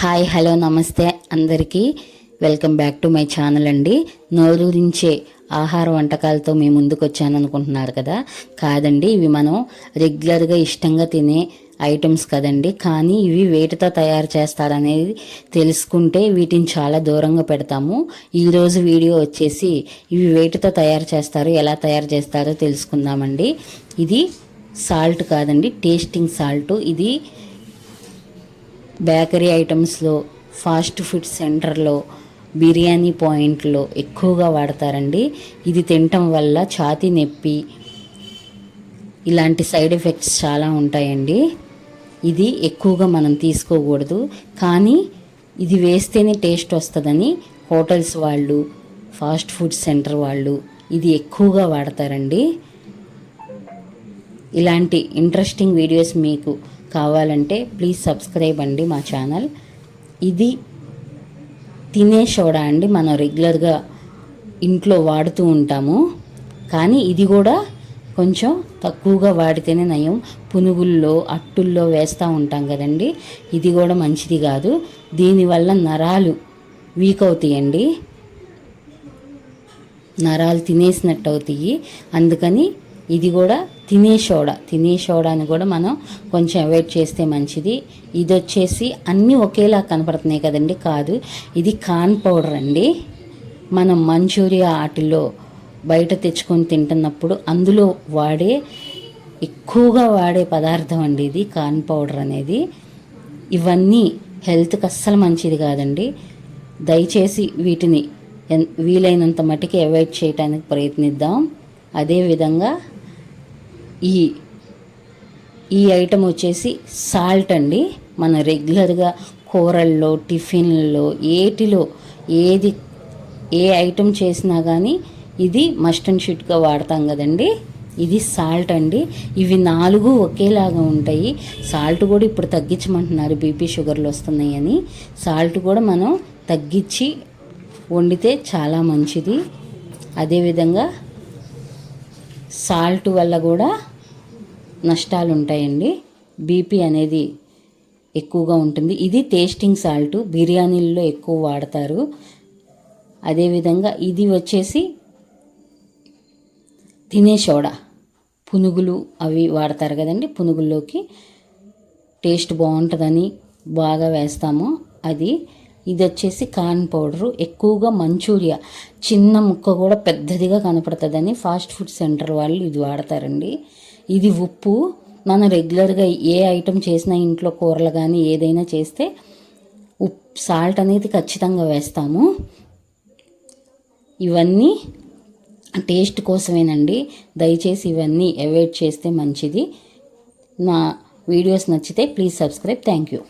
Hi hello నమస్తే అందరికీ welcome back to my channel అండి. నోరూరించే ఆహార వంటకాలతో మీ ముందుకు వచ్చాను అనుకుంటున్నారు కదా. కాదండి, ఇవి మనం రెగ్యులర్గా ఇష్టంగా తినే ఐటమ్స్ కదండి. కానీ ఇవి వేటితో తయారు చేస్తారనేది తెలుసుకుంటే వీటిని చాలా దూరంగా పెడతాము. ఈరోజు వీడియో వచ్చేసి ఇవి వేటితో తయారు చేస్తారు, ఎలా తయారు చేస్తారో తెలుసుకుందామండి. ఇది సాల్ట్ కాదండి, టేస్టింగ్ సాల్ట్. ఇది బేకరీ ఐటమ్స్లో, ఫాస్ట్ ఫుడ్ సెంటర్లో, బిర్యానీ పాయింట్లో ఎక్కువగా వాడతారండి. ఇది తినటం వల్ల ఛాతీ నొప్పి ఇలాంటి సైడ్ ఎఫెక్ట్స్ చాలా ఉంటాయండి. ఇది ఎక్కువగా మనం తీసుకోకూడదు. కానీ ఇది వేస్తేనే టేస్ట్ వస్తుందని హోటల్స్ వాళ్ళు, ఫాస్ట్ ఫుడ్ సెంటర్ వాళ్ళు ఇది ఎక్కువగా వాడతారండి. ఇలాంటి ఇంట్రెస్టింగ్ వీడియోస్ మీకు కావాలంటే ప్లీజ్ సబ్స్క్రైబ్ అండి మా ఛానల్. ఇది తినే సోడా అండి, మనం రెగ్యులర్గా ఇంట్లో వాడుతూ ఉంటాము. కానీ ఇది కూడా కొంచెం తక్కువగా వాడితేనే నయం. పునుగుల్లో, అట్టుల్లో వేస్తూ ఉంటాం కదండి. ఇది కూడా మంచిది కాదు. దీనివల్ల నరాలు వీక్ అవుతాయండి, నరాలు తినేసినట్టు అవుతాయి. అందుకని ఇది కూడా తినే సోడాని కూడా మనం కొంచెం అవాయిడ్ చేస్తే మంచిది. ఇది వచ్చేసి అన్నీ ఒకేలా కనపడుతున్నాయి కదండి, కాదు. ఇది కార్న్ పౌడర్ అండి. మనం మంచూరియా ఆటల్లో బయట తెచ్చుకొని తింటున్నప్పుడు అందులో ఎక్కువగా వాడే పదార్థం అండి ఇది కార్న్ పౌడర్ అనేది. ఇవన్నీ హెల్త్కి అస్సలు మంచిది కాదండి. దయచేసి వీటిని వీలైనంత మటుకి అవాయిడ్ చేయడానికి ప్రయత్నిద్దాం. అదేవిధంగా ఈ ఐటమ్ వచ్చేసి సాల్ట్ అండి. మనం రెగ్యులర్గా కూరల్లో, టిఫిన్లలో, ఏ ఐటమ్ చేసినా కానీ ఇది మస్ట్ అండ్ షుడ్గా వాడతాం కదండి. ఇది సాల్ట్ అండి. ఇవి 4 ఒకేలాగా ఉంటాయి. సాల్ట్ కూడా ఇప్పుడు తగ్గించమంటున్నారు, బీపీ షుగర్లు వస్తున్నాయి అని. సాల్ట్ కూడా మనం తగ్గించి వండితే చాలా మంచిది. అదేవిధంగా సాల్ట్ వల్ల కూడా నష్టాలు ఉంటాయండి. బీపీ అనేది ఎక్కువగా ఉంటుంది. ఇది టేస్టింగ్ సాల్ట్, బిర్యానీల్లో ఎక్కువ వాడతారు. అదేవిధంగా ఇది వచ్చేసి తినే సోడా, పునుగులు అవి వాడతారు కదండి. పునుగుల్లోకి టేస్ట్ బాగుంటుందని బాగా వేస్తాము అది. ఇది వచ్చేసి కార్న్ పౌడరు. ఎక్కువగా మంచూరియా చిన్న ముక్క కూడా పెద్దదిగా కనపడుతుందని ఫాస్ట్ ఫుడ్ సెంటర్ వాళ్ళు ఇది వాడతారండి. ఇది ఉప్పు. మనం రెగ్యులర్గా ఏ ఐటమ్ చేసినా, ఇంట్లో కూరలు కానీ ఏదైనా చేస్తే సాల్ట్ అనేది ఖచ్చితంగా వేస్తాము. ఇవన్నీ టేస్ట్ కోసమేనండి. దయచేసి ఇవన్నీ అవాయిడ్ చేస్తే మంచిది. నా వీడియోస్ నచ్చితే ప్లీజ్ సబ్స్క్రైబ్. Thank you.